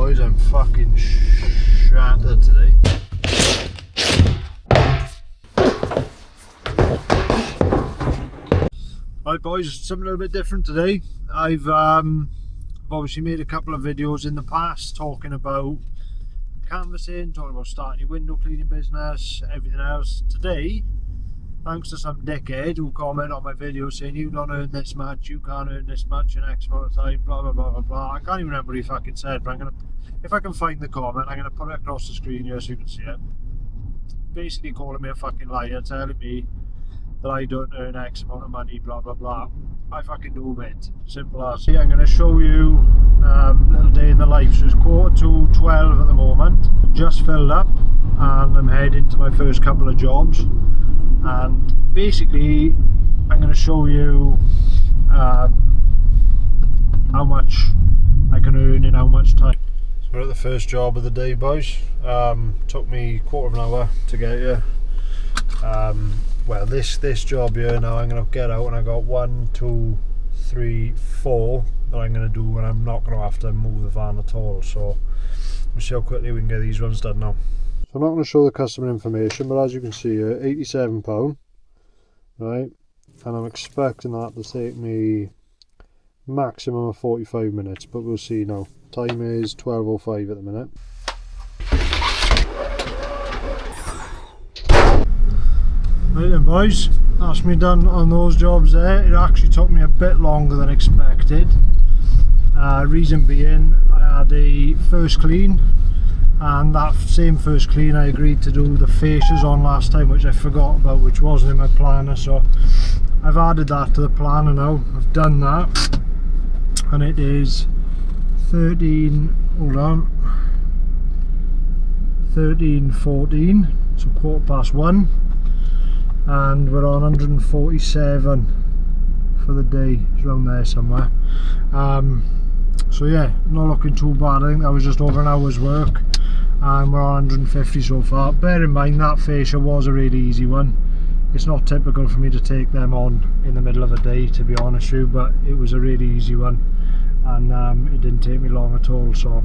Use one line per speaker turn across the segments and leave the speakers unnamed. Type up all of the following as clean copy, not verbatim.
boys, I'm fucking shattered today. Right boys, something a little bit different today. I've obviously made a couple of videos in the past talking about canvassing, talking about starting your window cleaning business, everything else. Today, thanks to some dickhead who commented on my video saying you don't earn this much, you can't earn this much in X amount of time, blah blah blah blah blah. I can't even remember what he fucking said, but if I can find the comment, I'm gonna put it across the screen here so you can see it. Basically calling me a fucking liar, telling me that I don't earn X amount of money, blah blah blah. I fucking do, mate. Simple as. Yeah, I'm going to show you a little day in the life. So it's 11:45 at the moment. Just filled up and I'm heading to my first couple of jobs. And basically, I'm going to show you how much I can earn in how much time. So we're at the first job of the day, boys. Took me a quarter of an hour to get here. Well, this job here now, I'm going to get out and I got 1, 2, 3, 4 that I'm going to do, and I'm not going to have to move the van at all. So we'll see how quickly we can get these ones done now. So I'm not going to show the customer information, but as you can see here, £87, right? And I'm expecting that to take me maximum of 45 minutes, but we'll see now. Time is 12:05 at the minute. Right then boys, that's me done on those jobs there. It actually took me a bit longer than expected. Reason being, I had a first clean, and that same first clean I agreed to do the fascias on last time, which I forgot about, which wasn't in my planner, so I've added that to the planner now. I've done that, and it is 13:14, so 1:15. And we're on 147 for the day, it's around there somewhere. So yeah, not looking too bad. I think that was just over an hour's work, and we're on 150 so far. Bear in mind that fascia was a really easy one. It's not typical for me to take them on in the middle of a day, to be honest with you, but it was a really easy one, and it didn't take me long at all. So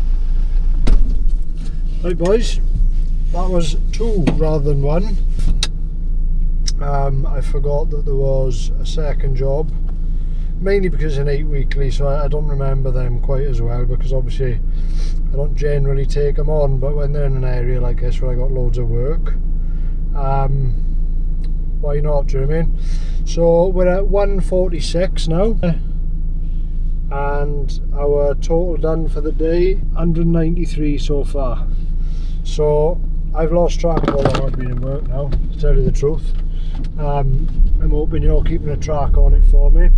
right boys, that was 2 rather than 1. I forgot that there was a second job, mainly because it's an 8 weekly, so I don't remember them quite as well, because obviously I don't generally take them on, but when they're in an area like this where I got loads of work, why not, do you know what I mean? So we're at 146 now, and our total done for the day, 193 so far. So I've lost track of how long I've been in work now, to tell you the truth. I'm hoping you're keeping a track on it for me,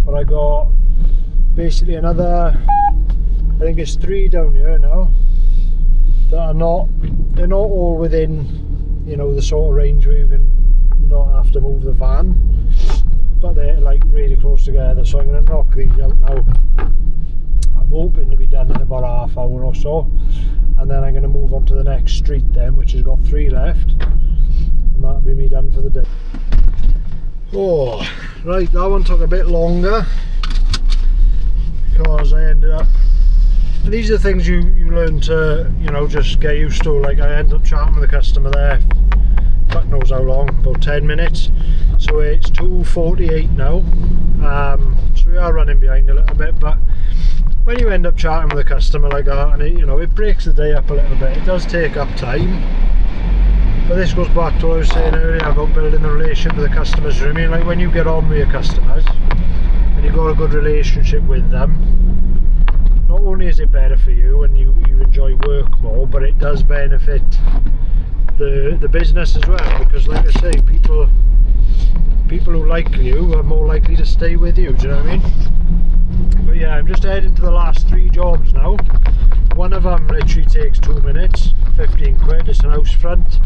but I got basically another, I think it's 3 down here now that are they're not all within, you know, the sort of range where you can not have to move the van, but they're like really close together, so I'm going to knock these out now. I'm hoping to be done in about half hour or so, and then I'm going to move on to the next street then, which has got 3 left. And that'll be me done for the day. Oh, right, that one took a bit longer because I ended up, these are things you learn to, you know, just get used to. Like I ended up chatting with the customer there, fuck knows how long, about 10 minutes. So it's 2:48 now, so we are running behind a little bit, but when you end up chatting with a customer like that, and it, you know, it breaks the day up a little bit, it does take up time. But this goes back to what I was saying earlier about building the relationship with the customers. You know what I mean? Like when you get on with your customers and you've got a good relationship with them, not only is it better for you and you enjoy work more, but it does benefit the business as well, because like I say, people who like you are more likely to stay with you, do you know what I mean? But yeah, I'm just heading to the last 3 jobs now. One of them literally takes 2 minutes, 15 quid, it's an house front,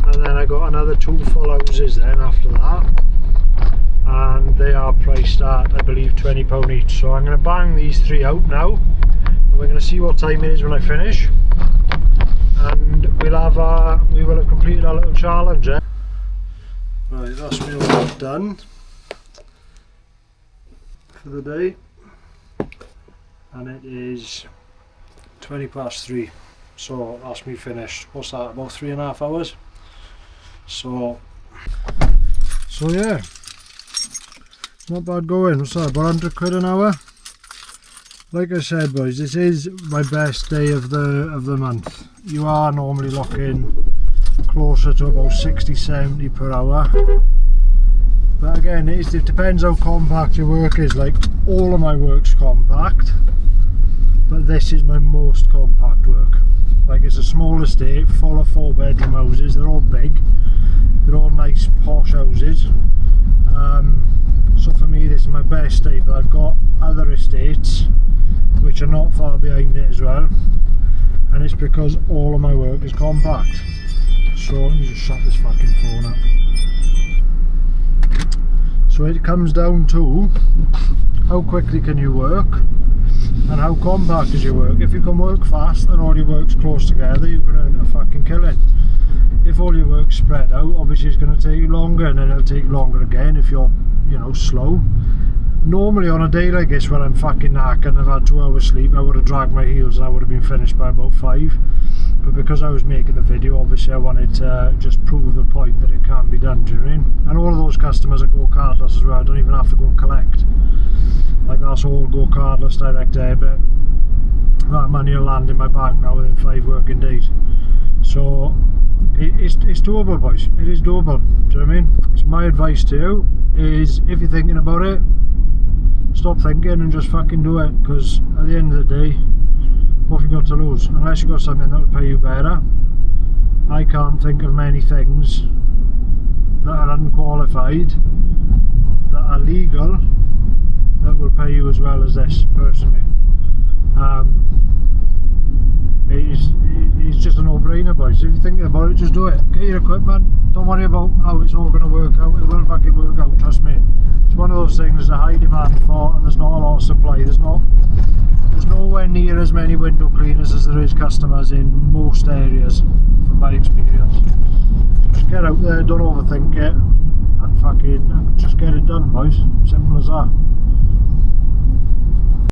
and then I got another 2 full houses then after that, and they are priced at, I believe, £20 each. So I'm going to bang these 3 out now, and we're going to see what time it is when I finish, and we will have completed our little challenge. Right, that's me all done for the day, and it is 3:20. So that's me finished. What's that, about 3.5 hours? So yeah, not bad going. What's that, about 100 quid an hour? Like I said, boys, this is my best day of the month. You are normally looking closer to about 60-70 per hour. But again, it depends how compact your work is. Like, all of my work's compact, but this is my most compact work. Like, it's a small estate full of 4-bedroom houses. They're all big, they're all nice posh houses. So for me, this is my best day. But I've got other estates which are not far behind it as well, and it's because all of my work is compact. So let me just shut this fucking phone up. So it comes down to how quickly can you work and how compact is your work. If you can work fast and all your work's close together, you can earn a fucking killing. If all your work's spread out, obviously it's going to take you longer, and then it'll take longer again if you're, you know, slow. Normally on a day like this when I'm fucking knackered and I've had 2 hours sleep, I would have dragged my heels and I would have been finished by about 5. But because I was making the video, obviously I wanted to just prove the point that it can be done, do you know what I mean? And all of those customers that go cardless as well, I don't even have to go and collect. Like, that's all go cardless, direct debit. That money will land in my bank now within 5 working days. So it's doable, boys. It is doable, do you know what I mean? So my advice to you is, if you're thinking about it, stop thinking and just fucking do it, because at the end of the day, what have you got to lose? Unless you've got something that will pay you better. I can't think of many things that are unqualified, that are legal, that will pay you as well as this, personally. It's just a no-brainer, boys. If you're thinking about it, just do it. Get your equipment. Don't worry about how it's all going to work out. It will fucking work out, trust me. It's one of those things there's a high demand for, and there's not a lot of supply. There's nowhere near as many window cleaners as there is customers in most areas, from my experience. Just get out there, don't overthink it, and fucking just get it done, boys. Simple as that.